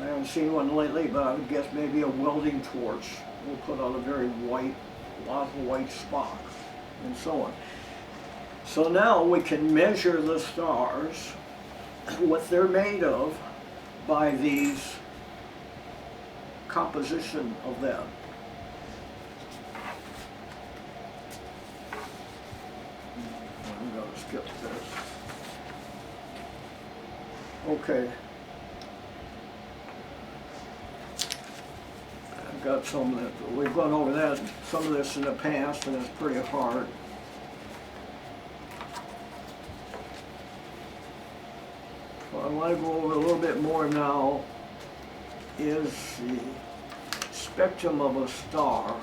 I haven't seen one lately, but I would guess maybe a welding torch will put out a very white, lot of white spark, and so on. So now we can measure the stars, what they're made of, by these composition of them. I'm going to skip this. Okay. I've got some that we've gone over that, some of this in the past, and it's pretty hard. What I want to go over a little bit more now is the spectrum of a star.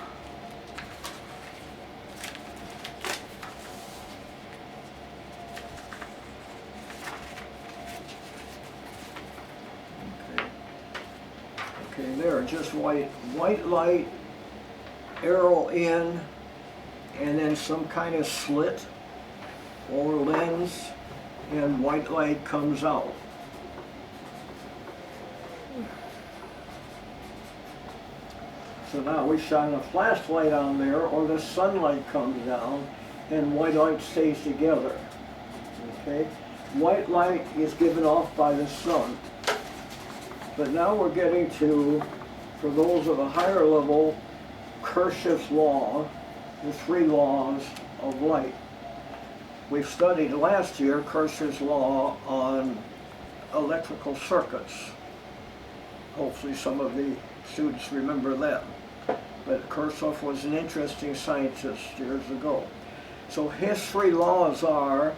Okay, there, just white light, arrow in, and then some kind of slit or lens, and white light comes out. So now we shine a flashlight on there, or the sunlight comes down, and white light stays together. Okay, white light is given off by the sun. But now we're getting to, for those of a higher level, Kirchhoff's law, the three laws of light. We've studied last year Kirchhoff's law on electrical circuits. Hopefully some of the students remember that. But Kirchhoff was an interesting scientist years ago. So his three laws are,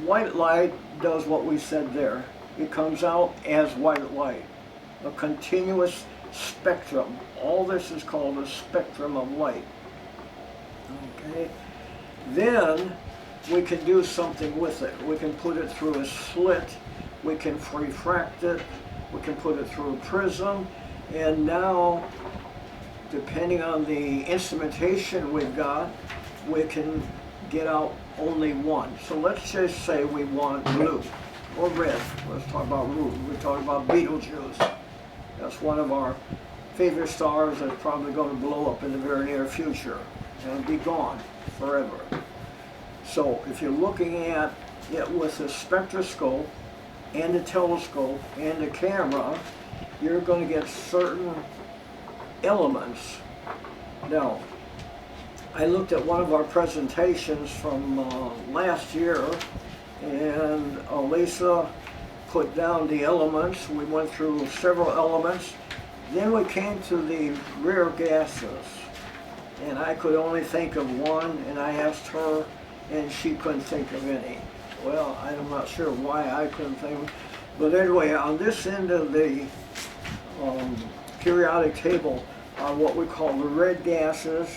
white light does what we said there. It comes out as white light, a continuous spectrum. All this is called a spectrum of light. Okay. Then we can do something with it. We can put it through a slit, we can refract it, we can put it through a prism, and now, depending on the instrumentation we've got, we can get out only one. So let's just say we want blue or red. Let's talk about blue. We're talking about Betelgeuse. That's one of our favorite stars that's probably going to blow up in the very near future and be gone forever. So if you're looking at it with a spectroscope and a telescope and a camera, you're going to get certain elements. Now, I looked at one of our presentations from last year, and Lisa put down the elements. We went through several elements. Then we came to the rare gases, and I could only think of one, and I asked her, and she couldn't think of any. Well, I'm not sure why I couldn't think of it. But anyway, on this end of the periodic table are what we call the red gases,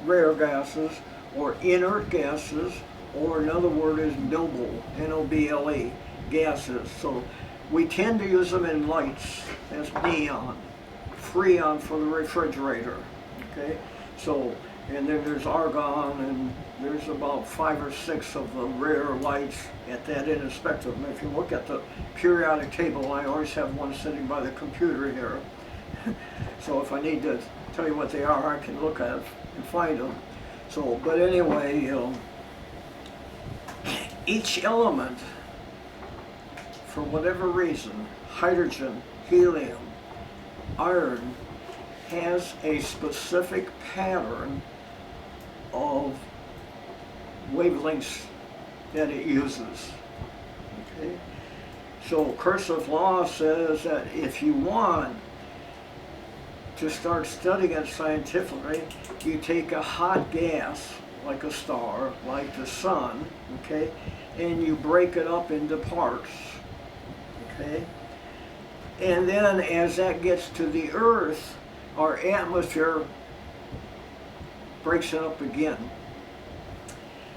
rare gases, or inert gases, or another word is noble, N-O-B-L-E, gases. So we tend to use them in lights as neon, freon for the refrigerator, okay? So, and then there's argon, and there's about 5 or 6 of the rare lights at that end of the spectrum. If you look at the periodic table, I always have one sitting by the computer here. So if I need to tell you what they are, I can look at it and find them. So, but anyway, each element, for whatever reason, hydrogen, helium, iron, has a specific pattern of wavelengths that it uses. Okay? So Kirchhoff's law says that if you want to start studying it scientifically, you take a hot gas, like a star, like the sun, okay, and you break it up into parts, okay? And then as that gets to the Earth, our atmosphere breaks it up again.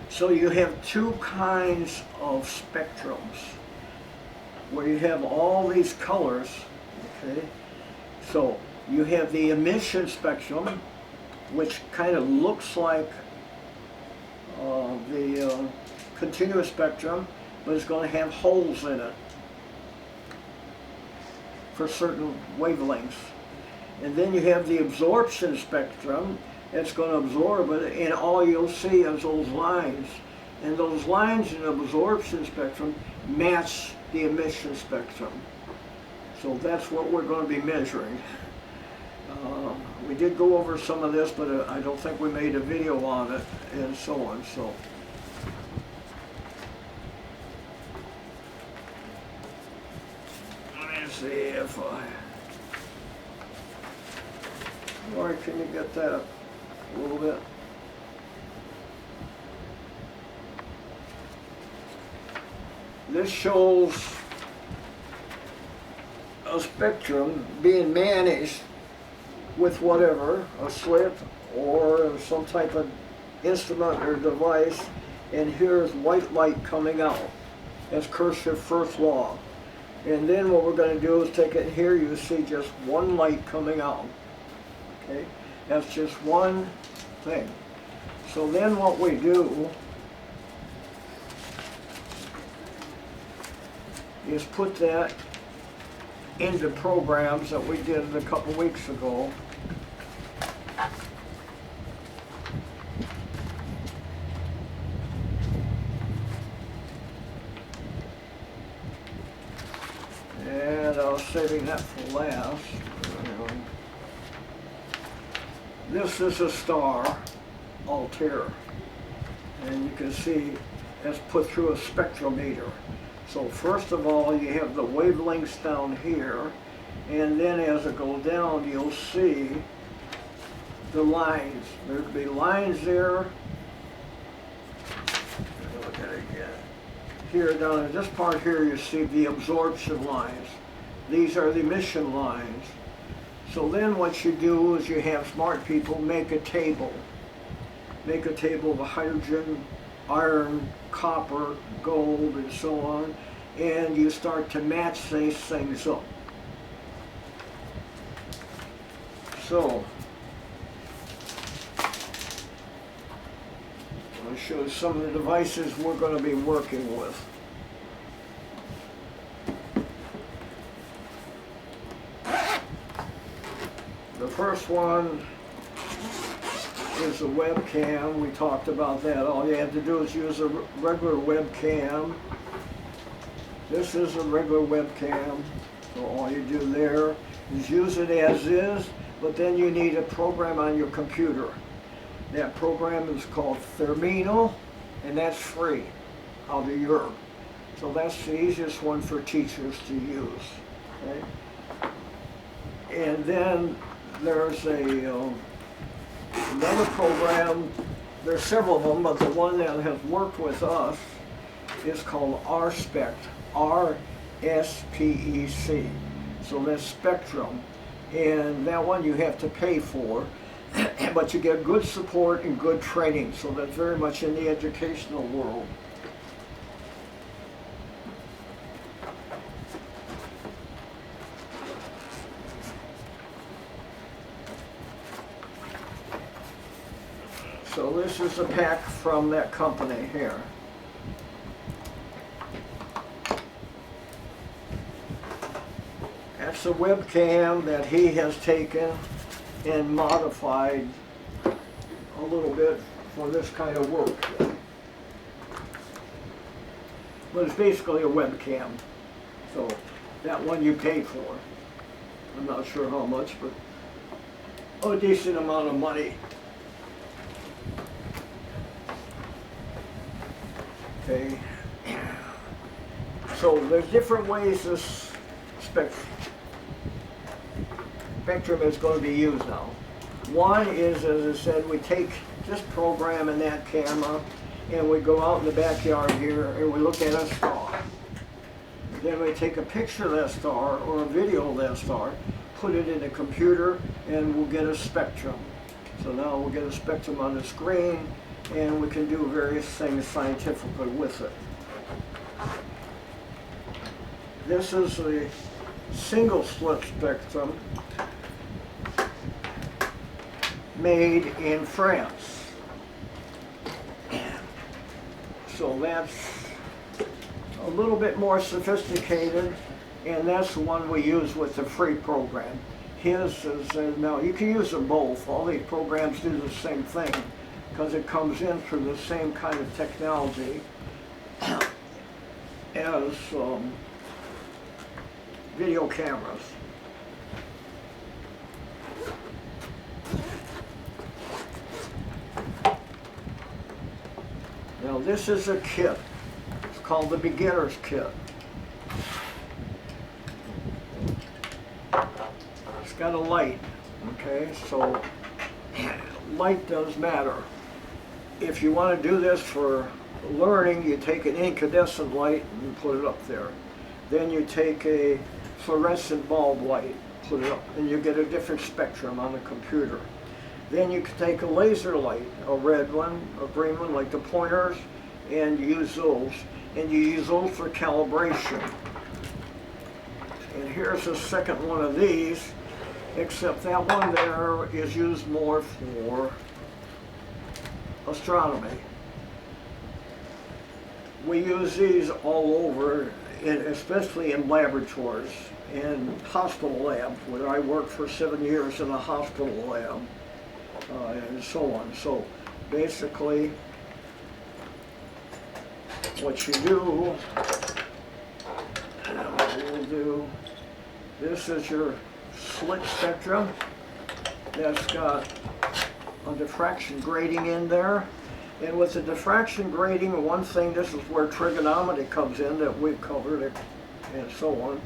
So you have two kinds of spectrums, where you have all these colors, okay? So you have the emission spectrum, which kind of looks like the continuous spectrum, but it's going to have holes in it. for certain wavelengths. And then you have the absorption spectrum. It's going to absorb it, and all you'll see is those lines. And those lines in the absorption spectrum match the emission spectrum. So that's what we're going to be measuring. We did go over some of this, but I don't think we made a video on it, and so on. So let me see if Lori, can you get that a little bit? This shows a spectrum being managed with whatever, a slit or some type of instrument or device, and here's white light coming out. That's Kirchhoff's first law. And then what we're going to do is take it here, you see just one light coming out. Okay, that's just one thing. So then what we do is put that into programs that we did a couple weeks ago. And I was saving that for last. This is a star, Altair, and you can see it's put through a spectrometer. So first of all, you have the wavelengths down here, and then as it goes down, you'll see the lines. There'll be lines there. Look at it again. Here, down in this part here, you see the absorption lines. These are the emission lines. So then what you do is you have smart people make a table. Make a table of hydrogen, iron, copper, gold, and so on, and you start to match these things up. So, I'll show you some of the devices we're going to be working with. The first one is a webcam. We talked about that. All you have to do is use a regular webcam. This is a regular webcam. So all you do there is use it as is, but then you need a program on your computer. That program is called Thermino, and that's free out of Europe. So that's the easiest one for teachers to use. Okay? And then there's another program. There's several of them, but the one that has worked with us is called RSpec, R-S-P-E-C. So that's Spectrum, and that one you have to pay for, but you get good support and good training, so that's very much in the educational world. So this is a pack from that company here. That's a webcam that he has taken and modified a little bit for this kind of work. But it's basically a webcam. So that one you pay for. I'm not sure how much, but a decent amount of money. Okay, so there's different ways this spectrum is going to be used now. One is, as I said, we take this program and that camera and we go out in the backyard here and we look at a star. Then we take a picture of that star or a video of that star, put it in the computer, and we'll get a spectrum. So now we'll get a spectrum on the screen, and we can do various things scientifically with it. This is a single slit spectrum made in France. So that's a little bit more sophisticated and that's the one we use with the free program. His is, now you can use them both. All these programs do the same thing because it comes in through the same kind of technology as video cameras. Now this is a kit. It's called the beginner's kit. It's got a light, okay? So light does matter. If you want to do this for learning, you take an incandescent light and put it up there. Then you take a fluorescent bulb light, put it up, and you get a different spectrum on the computer. Then you can take a laser light, a red one, a green one, like the pointers, and use those. And you use those for calibration. And here's a second one of these, except that one there is used more for astronomy. We use these all over, especially in laboratories and hospital labs, where I worked for 7 years in a hospital lab, and so on. So basically, what you do, we'll do, this is your slit spectrum. That's got a diffraction grating in there. And with the diffraction grating, one thing, this is where trigonometry comes in that we've covered it, and so on.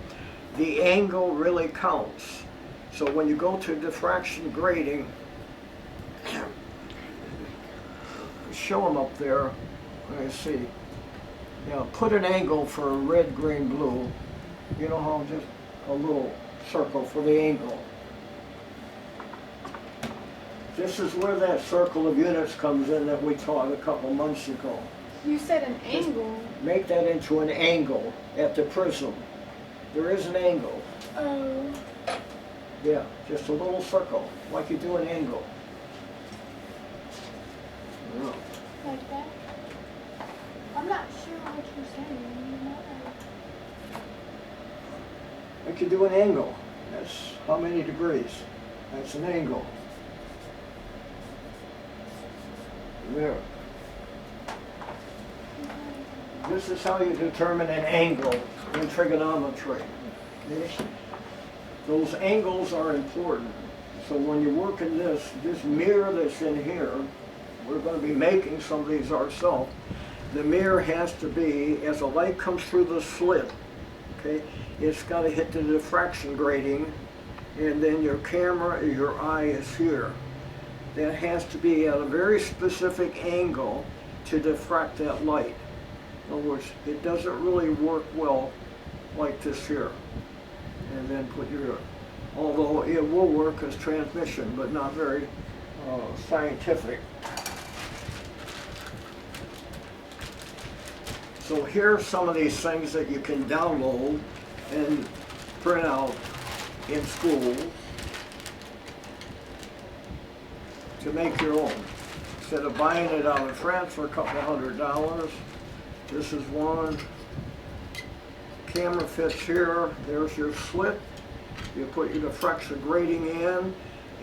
The angle really counts. So when you go to diffraction grating, show them up there. Let me see. Now put an angle for red, green, blue. You know how just a little circle for the angle. This is where that circle of units comes in that we taught a couple months ago. You said an angle. Make that into an angle at the prism. There is an angle. Oh. Yeah, just a little circle, like you do an angle. Yeah. Like that? I'm not sure what you're saying. Like you do an angle. That's how many degrees? That's an angle. There. This is how you determine an angle in trigonometry. Okay? Those angles are important. So when you work in this mirror that's in here, we're going to be making some of these ourselves. The mirror has to be, as the light comes through the slit, okay, it's got to hit the diffraction grating, and then your camera, your eye is here. That has to be at a very specific angle to diffract that light. In other words, it doesn't really work well like this here. And then put your, although it will work as transmission, but not very scientific. So here's some of these things that you can download and print out in school to make your own. Instead of buying it out of France for a couple $100, this is one. Camera fits here. There's your slit. You put your diffraction grating in,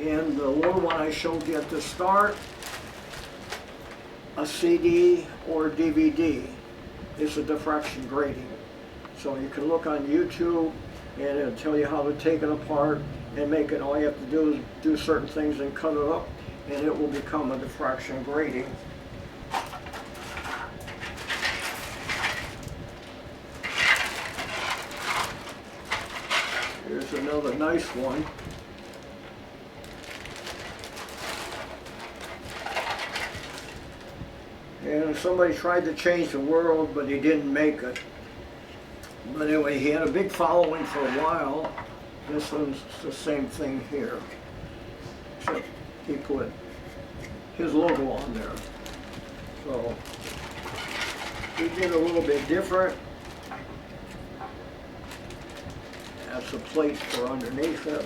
and the little one I showed you at the start, a CD or DVD is a diffraction grating. So you can look on YouTube and it'll tell you how to take it apart and make it. All you have to do is do certain things and cut it up, and it will become a diffraction grating. Here's another nice one. And somebody tried to change the world, but he didn't make it. But anyway, he had a big following for a while. This one's the same thing here, except he put his logo on there. So he did a little bit different. That's a plate for underneath it.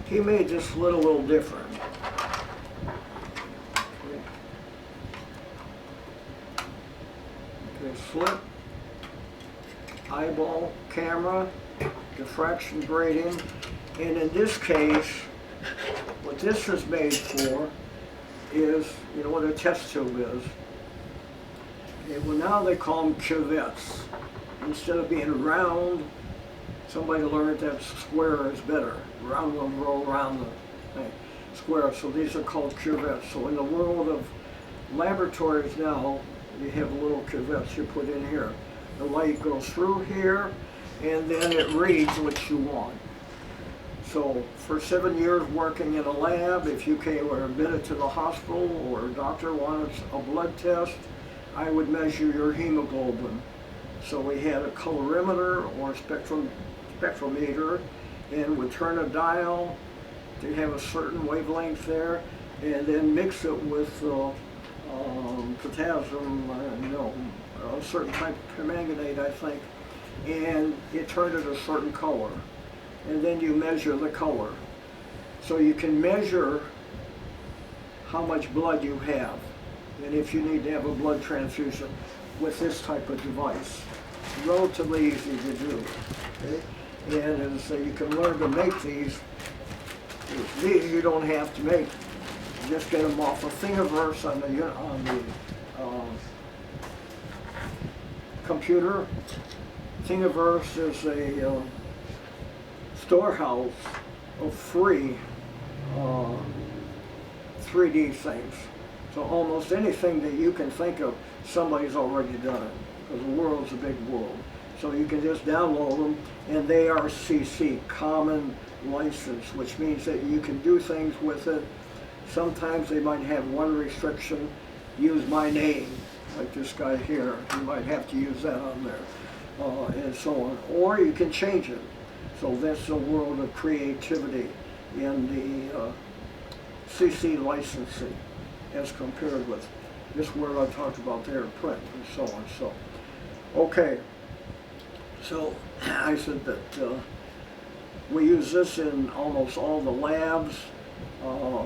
He made this slit a little different. Okay, slit, eyeball camera, diffraction grating, and in this case, what this is made for is, you know what a test tube is? Okay, well now they call them cuvettes. Instead of being round, somebody learned that square is better. Round will roll around the thing. Square, so these are called cuvettes. So in the world of laboratories now, you have little cuvettes you put in here. The light goes through here, and then it reads what you want. So for 7 years working in a lab, if you came or admitted to the hospital or a doctor wanted a blood test, I would measure your hemoglobin. So we had a colorimeter or spectrometer, and would turn a dial to have a certain wavelength there, and then mix it with potassium, no, a certain type of permanganate, I think, and it turned it a certain color. And then you measure the color. So you can measure how much blood you have, and if you need to have a blood transfusion with this type of device. Relatively easy to do. Okay? And as you can learn to make these you don't have to make. You just get them off of Thingiverse on the computer. Thingiverse is a storehouse of free 3D things. So almost anything that you can think of, somebody's already done it, because the world's a big world. So you can just download them, and they are CC, common license, which means that you can do things with it. Sometimes they might have one restriction, use my name, like this guy here. You might have to use that on there, and so on. Or you can change it. So that's the world of creativity in the CC licensing as compared with this world I talked about there, print and so on. So, okay. So I said that we use this in almost all the labs.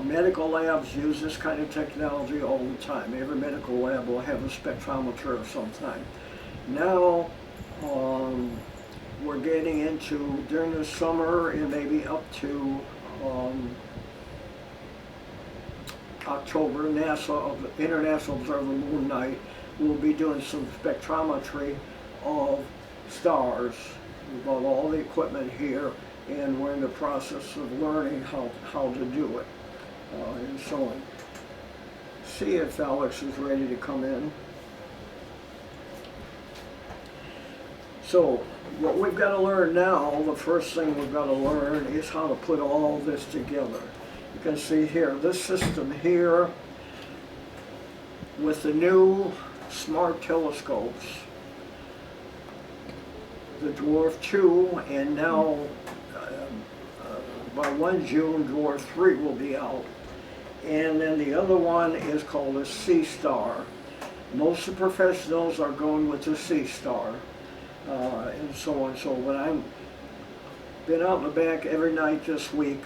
Medical labs use this kind of technology all the time. Every medical lab will have a spectrometer of some kind. Now we're getting into, during the summer and maybe up to October, NASA, International Observer Moon Night, we'll be doing some spectrometry of stars. We bought all the equipment here, and we're in the process of learning how to do it, and so on. See if Alex is ready to come in. So what we've got to learn now, the first thing we've got to learn is how to put all this together. You can see here, this system here with the new smart telescopes, the Dwarf 2, and now by 1 June, Dwarf 3 will be out. And then the other one is called a C-Star. Most of the professionals are going with the C-Star, and so on. So when I've been out in the back every night this week,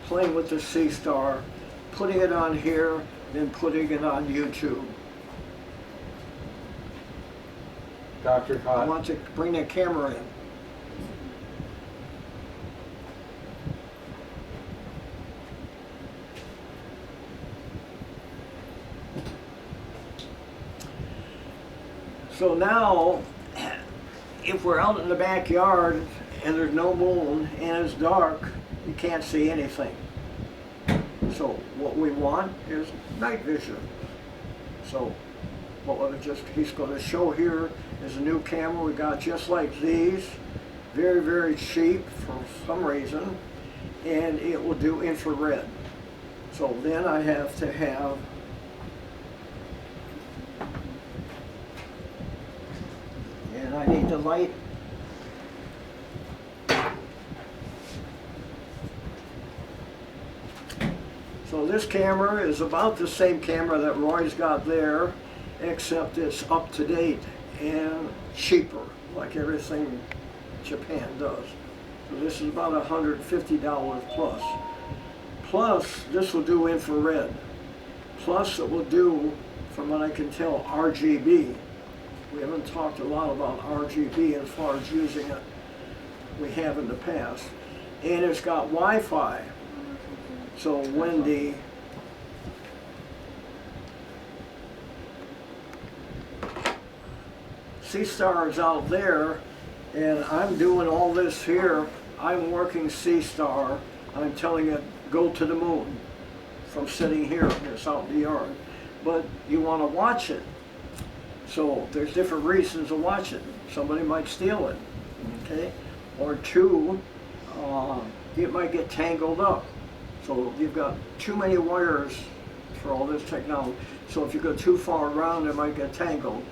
playing with the C-Star, putting it on here, then putting it on YouTube. Dr. Cott. I want to bring that camera in. So now, if we're out in the backyard and there's no moon and it's dark, you can't see anything. So what we want is night vision. So what he's going to show here is a new camera we got just like these, very, very cheap for some reason, and it will do infrared. So then I have to have I need the light. So this camera is about the same camera that Roy's got there, except it's up to date and cheaper, like everything Japan does. So this is about $150 plus. Plus, this will do infrared. Plus, it will do, from what I can tell, RGB. We haven't talked a lot about RGB as far as using it. We have in the past. And it's got Wi-Fi. So when the C-star is out there and I'm doing all this here, I'm working C-star, I'm telling it go to the moon from sitting here, it's out in the yard. But you want to watch it. So there's different reasons to watch it. Somebody might steal it, okay? Or two, it might get tangled up. So you've got too many wires for all this technology. So if you go too far around, it might get tangled.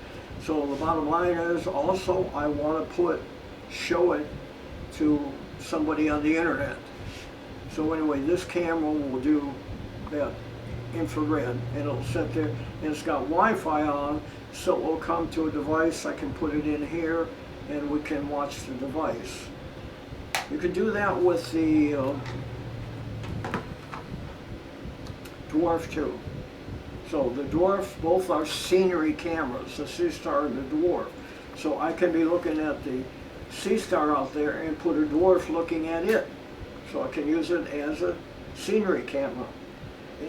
So the bottom line is also I want to show it to somebody on the internet. So anyway, this camera will do that infrared, and it'll sit there, and it's got Wi-Fi on, so it will come to a device. I can put it in here, and we can watch the device. You can do that with the Dwarf too. So the Dwarf, both are scenery cameras, the C-star and the Dwarf. So I can be looking at the C-star out there and put a Dwarf looking at it. So I can use it as a scenery camera.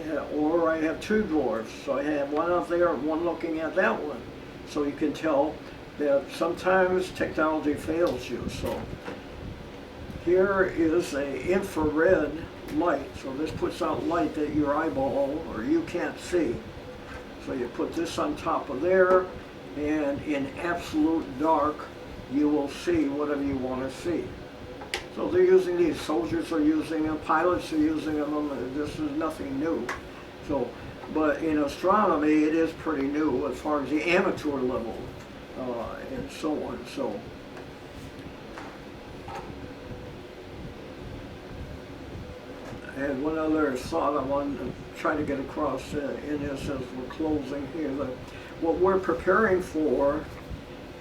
Yeah, or I have two Dwarfs, so I have one out there and one looking at that one. So you can tell that sometimes technology fails you. So here is a infrared light. So this puts out light that your eyeball or you can't see. So you put this on top of there, and in absolute dark you will see whatever you want to see. So they're using these, soldiers are using them, pilots are using them, this is nothing new. So, but in astronomy it is pretty new as far as the amateur level and so on. So, I had one other thought I wanted to try to get across in this as we're closing here. That what we're preparing for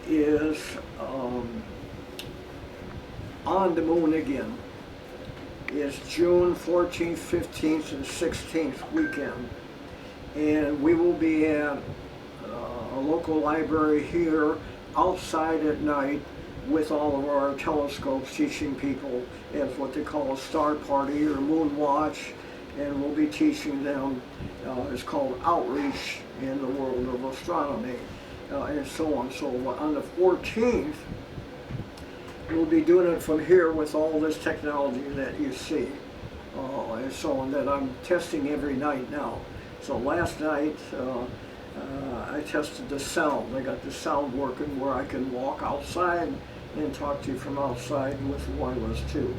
is on the moon again. It's June 14th, 15th, and 16th weekend. And we will be at a local library here outside at night with all of our telescopes teaching people as what they call a star party or moon watch. And we'll be teaching them, it's called outreach in the world of astronomy and so on. So on the 14th, we'll be doing it from here with all this technology that you see and so on that I'm testing every night now. So last night I tested the sound. I got the sound working where I can walk outside and talk to you from outside with wireless too.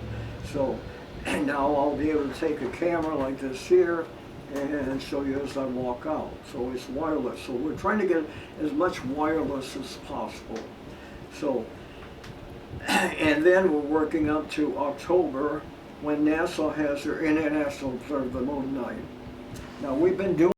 So now I'll be able to take a camera like this here and show you as I walk out. So it's wireless. So we're trying to get as much wireless as possible. So, and then we're working up to October when NASA has their International Observe the Moon Night. Now we've been doing